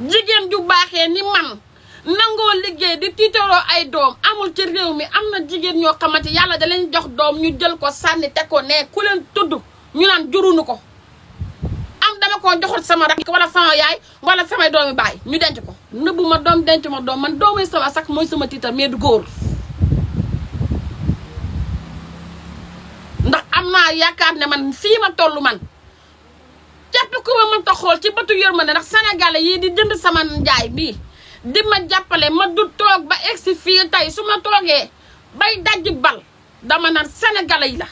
jigéen ju baaxee ni man nangoo liggéey di tiitaroo ay doom amul ci réew mi am na jigéen ñoo xamante yàlla da leen jox doom ñu jël ko sànni teg ko ne ku leen tudd ñu naan jurunu ko am dama koo joxul sama rakk wala sama yaay wala samay doomi baay ñu denc ko nëbbu ma doom denc ma doom man doomay sama sax mooy sama tiitar mais du góor ndax am naa yaakaar ne man fii ma toll man képp ku ma mënta xool ci bëtu yërmande ndax sénégalais yii di jënd sama njaay bii di ma jàppale ma du toog ba egsi fii tey su ma toogee bay dajji bal dama naan sénégalais yi la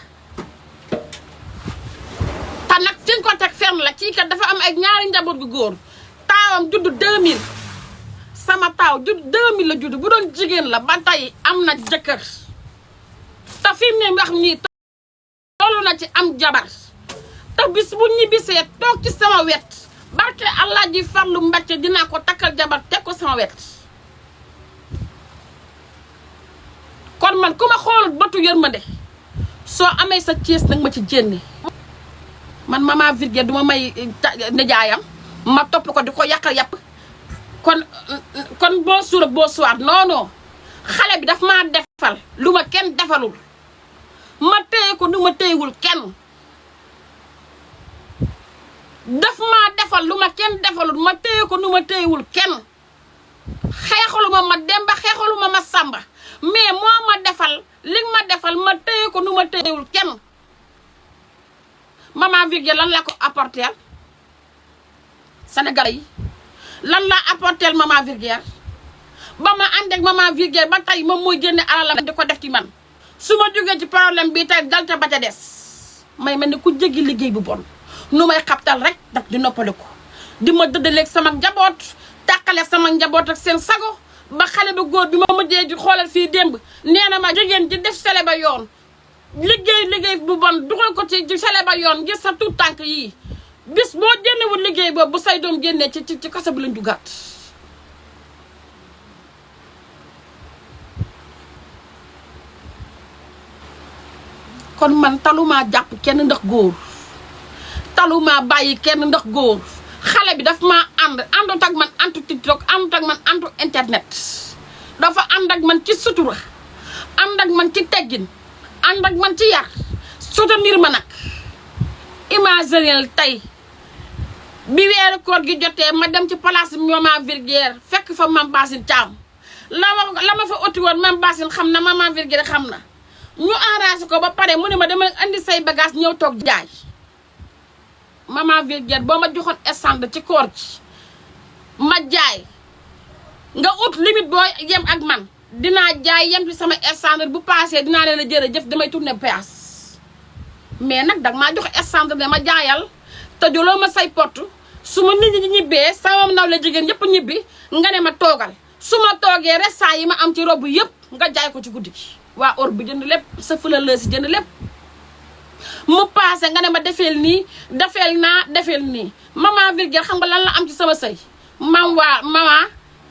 te nag fi nga ko teg fenn la kii kat dafa am ay ñaari njaboot gu góor taawam judd 2000 sama taaw judd 2000 la judd bu doon jigéen la ba tey am na jëkkër te fi mu ne wax nii tollu na ci am jabar te bis bu ñibbisee toog ci sama wet barke allah ji farlu mbacce dinaa ko takkal jabar teg ko sama wet kon man ku ma xool bëtu yërmande soo amee sa Thiès nag ma ci jénne man Mama Virgile duma may nijaayam ma topp ko di ko yàqal yàpp kon boo suur ak boo soir non xale bi daf maa defal lu ma kenn defalul ma téye ko nu ma téyewul kenn daf maa defal lu ma kenn defalul ma téye ko nu ma téyewul kenn xeexaluma ma Demba xeexaluma ma Samba mais moo ma defal li ma defal ma téye ko nu ma téyewul kenn Mama Virgile lan la ko apporter Sénégalais yi lan la apporter Mama Virgile ba ma ànd ak Mama Virgile ba tey moom mooy génne alalam di ko def ci man su ma jógee ci problème bi tey dalte ba ca des may mel ni ku jéggi liggéey bu bon nu may xabtal rek daf di noppaliku di ma dëddaleeg sama njaboot tàqale sama njaboot ak seen sago ba xale bu góor bi ma mujjee ji xoolal fii démb nee na ma jigéen ji def sele ba yoon liggéey bu bon dugal ko ci sele ba yoon ngir sa tout tànk yii bis boo génnewul liggéey boobu bu say doom génnee ci kasa bi lañ jugaat kon man talumaa jàpp kenn ndax góor talumaa bàyyi kenn ndax góor xale bi daf maa àndut ak man antu TikTok àndut ak man antu internet dafa ànd ak man ci sutura ànd ak man ci teggin ànd ak man ci yar soutenir ma nag imaginel tey bi weeru koor gi jotee ma dem ci place Mama Virgile fekk fa Mame Bassine Thiam la ma fa oti woon Mame Bassine xam na Mama Virgile xam na ñu arrangé ko ba pare mu ne ma dama andi say bagage ñëw toog jaay Mama Virgile boo ma joxoon stand ci koor gi ma jaay nga ut limite boo yem ak man dinaa jaay yem ci sama stand bu passé dinaa leen a jërëjëf damay tourner péage mais nag danga maa jox stand ne ma jaayal te joloo ma say porte su ma nit ñi ñibbee sama naw la jigéen yëpp ñibbi nga ne ma toogal su ma toogee restant yi ma am ci robu yëpp nga jaay ko ci guddi gi waa or bi jënd lépp sa fula la si jënd lépp mu passé nga ne ma defeel nii defeel nii Mama Virgile xam nga lan la am ci sama sëy mama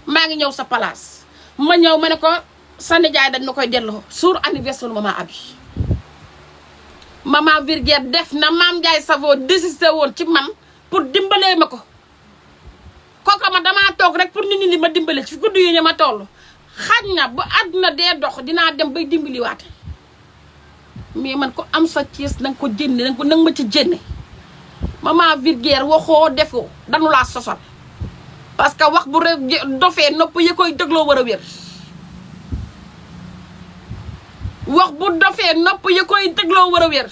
maa ngi ñëw sa place ma ñëw ma ne ko sa nijaay dañ ma koy delloo suur anniversaire Mama Abi Mama Virgile def na Mame Ndiaye Savon désisté woon ci man pour dimbalee ma ko kooka ma damaa toog rek pour nit ñi ma dimbale ci guddi yi ñu ma toll xaj na bu àdduna dee dox dinaa dem bay dimbali waate mais man ko am sa Thiès nanga ko jénne nanga ma ci jénne Mama Virgile waxoo defoo dañu laa sosal parce que wax bu dofee nopp yi koy dégloo war a wér wax bu dofee nopp yi koy dégloo war a wér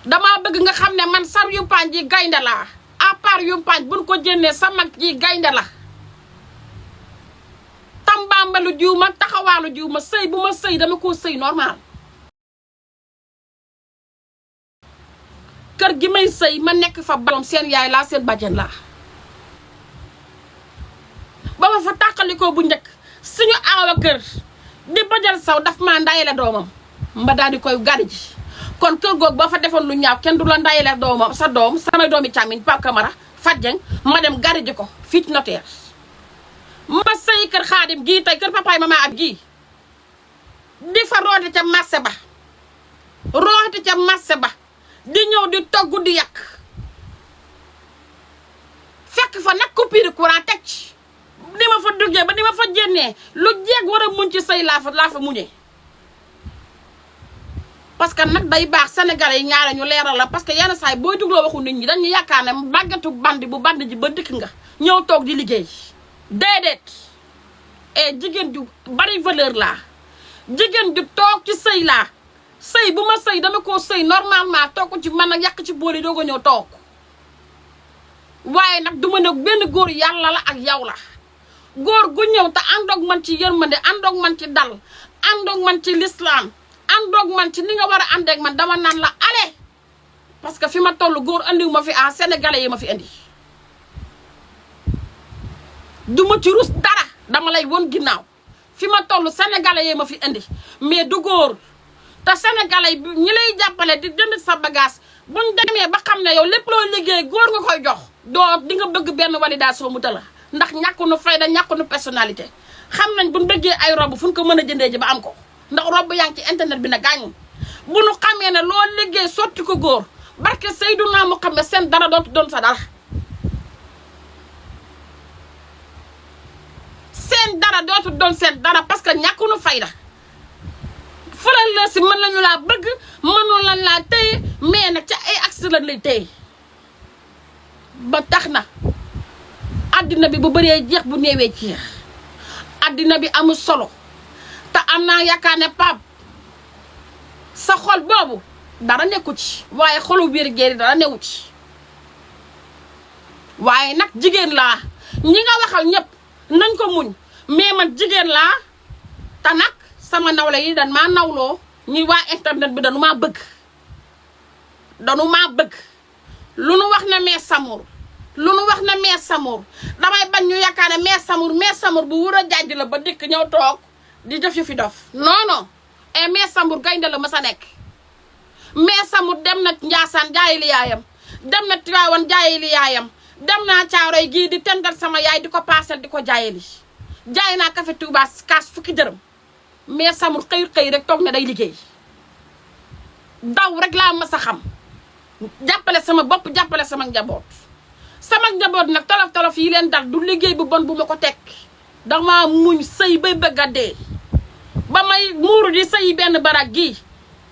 damaa bëgg nga xam ne man sar yumpaañ ji gaynde laa à part yumpaañ buñ ko jénnee sa mag ji gaynde la tambambalu jiw ma taxawaalu jiw ma sëy bu ma sëy dama koo sëy normal kër gi may sëy ma nekk fa baloom seen yaay laa seen bàjjen laa ba ma fa tàqalikoo bu njëkk suñu aawa kër di bajal saw daf maa ndayele doomam mba daal di koy gari ji kon kër googu ba fa defoon lu ñaaw kenn du la ndayele doomam sa doom samay doomi càmmiñ Pape Camara Fadjeng ma dem gari ji ko fii ci notaire ma sëy kër Xaadim gii tey kër papaay Mama Ab gii di fa roote ca marché ba di ñëw di togg di yàq fekk fa nag coupure courant teg ci ni ma fa duggee ba ni ma fa génnee lu jeeg war a muñ ci sëy laa fa muñee parce que nag day baax sénégalais yi ñaare ñu leeral la parce que yenn saa yi booy dugloo waxu nit ñi dañu yaakaar ne màggatu bandi bu bandi ji ba dikk nga ñëw toog di liggéey déedéet et jigéen ju bari valeur laa jigéen ju toog ci sëy laa sëy bu ma sëy dama koo sëy normalement toog ko ci man ak yàq ci bool yi doo ko ñëw toog waaye nag du ma ne benn góor yàlla la ak yow la góor gu ñëw te àndoog man ci yërmande àndoog man ci dal àndoog man ci lislaam àndoog man ci ni nga war a àndeeg man dama naan la ale parce que fi ma toll góor andiwu ma fi en sénégalais yi ma fi andi du ma ci rus dara dama lay won ginnaaw fi ma toll sénégalais yi ma fi andi mais du góor te sénégalais bi ñi lay jàppale di jënd sa bagage buñ demee ba xam ne yow lépp loo liggéey góor nga koy jox doo di nga bëgg benn validation mu tala ndax ñàkkunu fayda ñàkkunu personnalité xam nañ buñ bëggee ay rob fu ñu ko mën a jëndee ji ba am ko ndax rob yaa ngi ci internet bi na gaañ bu nu xamee ne loo liggéey sotti ko góor barke Seydunaa Muhammad seen dara dootu doon sa dara seen dara dootu doon seen dara parce que ñàkkunu fayda fulal la si mën nañu laa bëgg mënoon lañ laa téye mais nag ca ay axe lañ lay téye ba tax na addina bi bu bëree jeex bu néewee jeex addina bi amul solo te am naa yaakaar ne Pape sa xol boobu dara nekku ci waaye xolu biir géeri dara newu ci waaye nag jigéen laa ñi nga waxal ñëpp nañ ko muñ mais man jigéen laa te nag sama nawle yi dañ maa nawloo ñuy waa internet bi dañu maa bëgg lu nu wax ne mais Samour lu nu wax ne mais Samour damay bañ ñu yaakaar ne mais Samour bu wur a jàjj la ba dikk ñëw toog di def yu fi dof non et mais Samour gaynde la ma sa nekk mais Samour dem na Njaasaan jaayi li yaayam dem na Tiwaawan jaayi li yaayam dem naa Caaroy gii di tental sama yaay di ko paasal di ko jaaye li jaay naa café Touba kaas fukki dërëm mais Samour xëy rek toog ne day liggéey daw rek laa mas a xam jàppale sama bopp jàppale sama njaboot nag tolof yi leen dal du liggéey bu bon bu ma ko teg dama muñ sëy bay bëgg a dee ba may muuru di sëy benn barak gii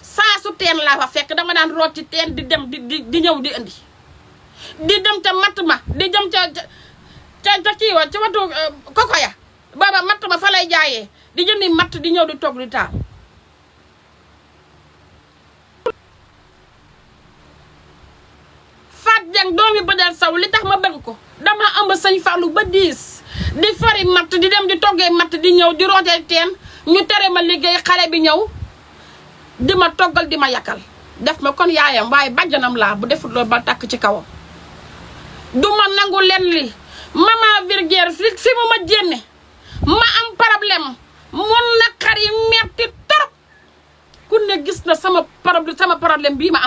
saa su teen laa fa fekk dama daan root ci teen di dem di ñëw di indi di dem ca matt ma di dem ca kii wa ci watu koko ya booba matt ma fa lay jaayee di jëndi matt di ñëw di toog di taal Fat Dieng doomi Bëjal Saw li tax ma bëgg ko dama ëmb sëñ Fallou ba 10 di fari matt di dem di toggee matt di ñëw di rootee teen ñu tere ma liggéey xale bi ñëw di ma toggal di ma yakkal def ma kon yaayam waaye bàjjanam laa bu defut loolu ba tàkk ci kawam du ma nangu leen li maman Virgière fi mu ma jénne ma am problème mun na xar yi metti torop ku ne gis na sama problème bii ma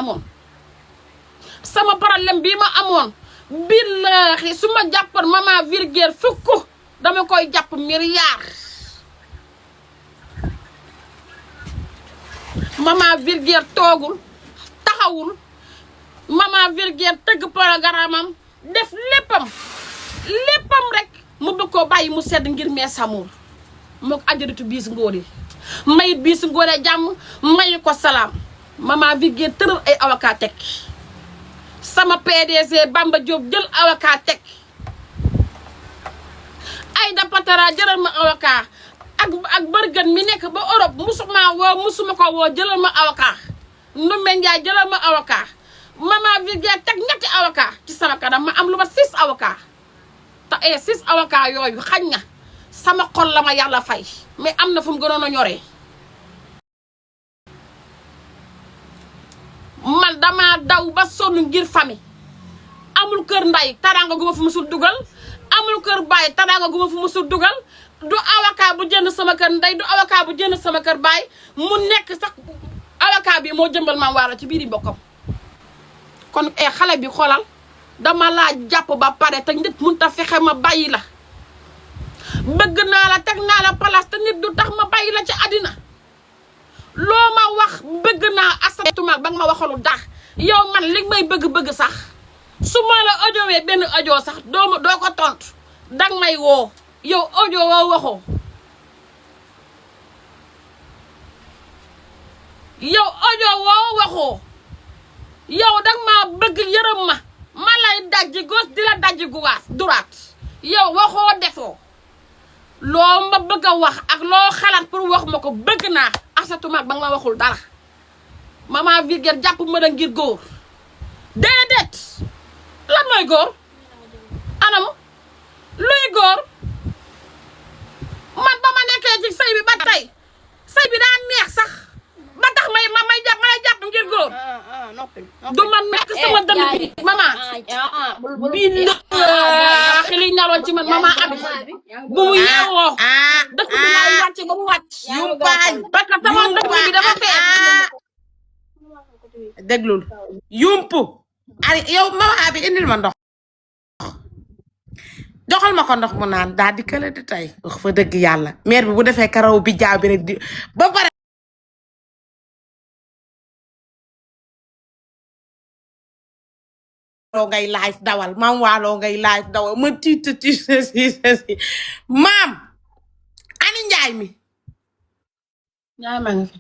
amoon billaahi su ma jàppoon maman Virgière fukk dama koy jàpp milliard maman Virgière toogul taxawul maman Virgière tëgg programme am def léppam rek mu bëgg koo bàyyi mu sedd ngir mais Samour mook ajaritu biis ngóor yi mayit biis ngóor jàmm mayu ko salaam maman Virgière tëral ay avocat teg sama PDG Bamba Diop jël avocat teg Aïda Patara jëlal ma avocat ak bërgën mi nekk ba Europe musuma ko woo jëlal ma avocat Ndumbe Njaay jëlal ma avocat maman Virgière teg ñetti avocat ci sama kanam ma am lu ma 6 avocat te 6 avocat yooyu xañ na sama xol la ma yàlla fay mais am na fu mu gënoon a ñoree man dama daw ba sonn ngir famille amul kër nday taranga gu ma fu musul dugal amul kër baay taranga gu ma fu musul dugal du avocat bu jënd sama kër nday du avocat bu jënd sama kër baay mu nekk sax avocat bi moo jëmbal maam waalo ci biir yi bokkam kon xale bi xoolal dama laa jàpp ba pare te nit mun ta fexe ma bàyyi la bëgg naa la teg naa la place te nit du tax ma bàyyi la ci àddina loo ma wax bëgg naa asatumaak ba nga ma waxalu dax yow man li may bëgg sax su ma la audiowee benn audio sax doo ko tontu dang may woo yow audio woo waxoo yow audio woo waxoo yow dang maa bëgg yërëm ma lay dajji gauche di la dajji droite yow waxoo defoo loo ma bëgg a wax ak loo xalaat pour wax ma ko bëgg naa asatuma ba nga ma waxul dara Maman Vulgaire jàpp ma da ngir góor déedéet lan mooy góor anamu luy góor man ba ma nekkee ci sëy bi ba tey sëy bi daa neex sax ba tax may jàpp ngir góor du man nekk sama dënn bi maman bii xili ñaroon ci man maman abi bu mu yeewoo dëkk bi laay wàcce ba mu wàcc yumpaañ parce que sama dëkk bi dafa fees déglul yumpu ari yow maman abi indil ma ndox joxal ma ko ndox mu naan daal di kële di tey wax fa dëgg yàlla mère bi bu defee karaw bi jaaw bi rek di ba pare ngay live dawal maam waaloo ngay live dawal ma tiit maam ani njaay mi ñaay ma ngi fi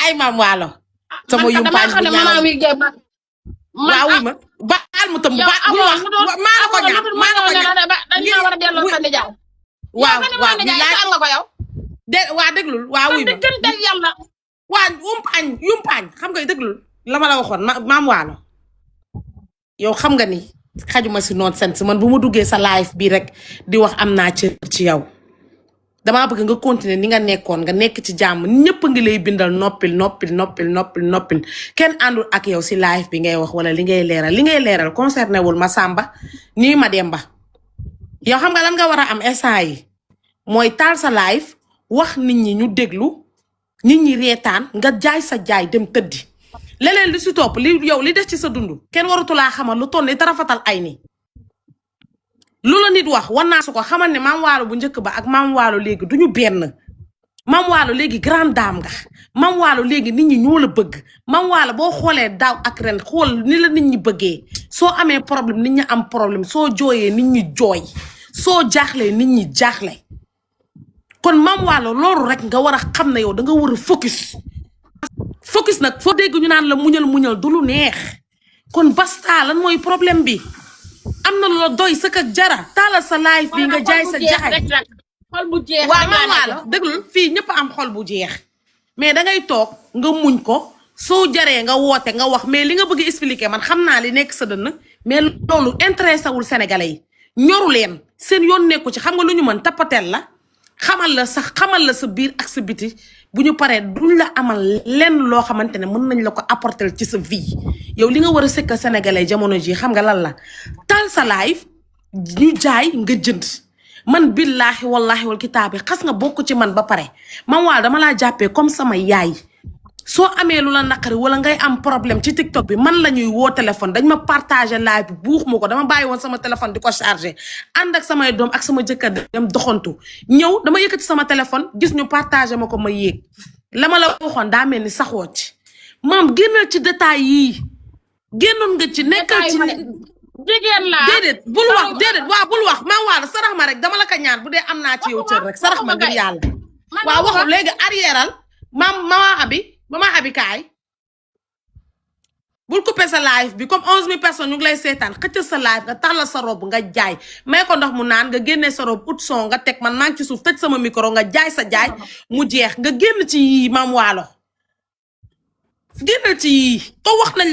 ay maam waalo sama yumpaañ bu ñaaw waaw wi ma baal mu tam maa la ko ñaan dañu war a delloo sa nijaay waaw am nga ko yow waa déglul waaw wi ma diggante yàlla waa yumpaañ xam nga déglul la ma la waxoon maam waalo yow xam nga ni xajuma si noon sens man bu ma duggee sa live bi rek di wax am naa cër ci yow damaa bëgg nga continuer ni nga nekkoon nga nekk ci jàmm ñëpp ngi lay bindal noppil kenn àndul ak yow si live bi ngay wax wala li ngay leeral concerné wul ma Samba nii ma Demba yow xam nga lan nga war a am instant yi mooy taal sa live wax nit ñi ñu déglu nit ñi reetaan nga jaay sa jaay dem tëddi leneen lu si topp li yow li des ci sa dund kenn waratulaa xamal lu toll ni dara fatal ay ni lu la nit wax war naa su ko xamal ne maam waalo bu njëkk ba ak maam waalo léegi duñu benn maam waalo léegi grande dame nga maam waalo léegi nit ñi ñoo la bëgg maam waalo boo xoolee daaw ak ren xool ni la nit ñi bëggee soo amee problème nit ñi am problème soo jooyee nit ñi jooy soo jaaxlee nit ñi jaaxle kon maam waalo loolu rek nga war a xam ne yow da nga war a focus nag foo dégg ñu naan la muñal du lu neex kon basta lan mooy problème bi am na loo doy sëkk ak jara taalal sa live bi nga jaay sa jaay xol bu jeex waaw maam waalo déglul fii ñëpp am xol bu jeex mais dangay toog nga muñ ko soo jaree nga woote nga wax mais li nga bëgg expliquer man xam naa li nekk sa dënn mais loolu intéressé wul sénégalais yi ñoru leen seen yoon nekku ci xam nga lu ñu mën tappateel la xamal la sa biir ak sa biti bu ñu paree duñ la amal lenn loo xamante ne mën nañ la ko apporter ci sa vie yow li nga war a sëkk sénégalais jamono ji xam nga lan la taal sa live ñu jaay nga jënd man billaahi wallaahi wal kitaabi xas nga bokk ci man ba pare man waa dama laa jàppee comme sama yaay soo amee lu la naqari wala ngay am problème ci TikTok bi man la ñuy woo téléphone dañ ma partagé live bi buux ma ko dama bàyyi woon sama téléphone di ko chargé ànd ak samay doom ak sama jëkkër dem doxantu ñëw dama yëkkati sama téléphone gis ñu partagé ma ko ma yéeg la ma la waxoon daa mel ni saxoo ci maam génnal ci détails yii génnoon nga ci nekkal ci jigéen laa déedéet bul wax maam waa sarax ma rek dama la ko ñaan bu dee am naa ci yow cër rek sarax ma ngir yàlla waaw waxu léegi arrièreal mama abi kaay bul coupé sa live bi comme 11000 personnes ñu ngi lay seetaan xëcc sa live nga tàllal sa robe nga jaay may ko ndox mu naan nga génnee sa robe ut son nga teg man maa ngi ci suuf tëj sama micro nga jaay sa jaay mu jeex nga génn ci yii maam waalo génnal ci yii to wax nañ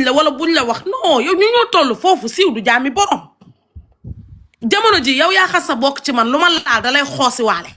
la wala buñ la wax non yow ñu ñoo toll foofu siiw du jaami borom jamono ji yow yaa xas sa bokk ci man lu ma laal da lay xoosi waale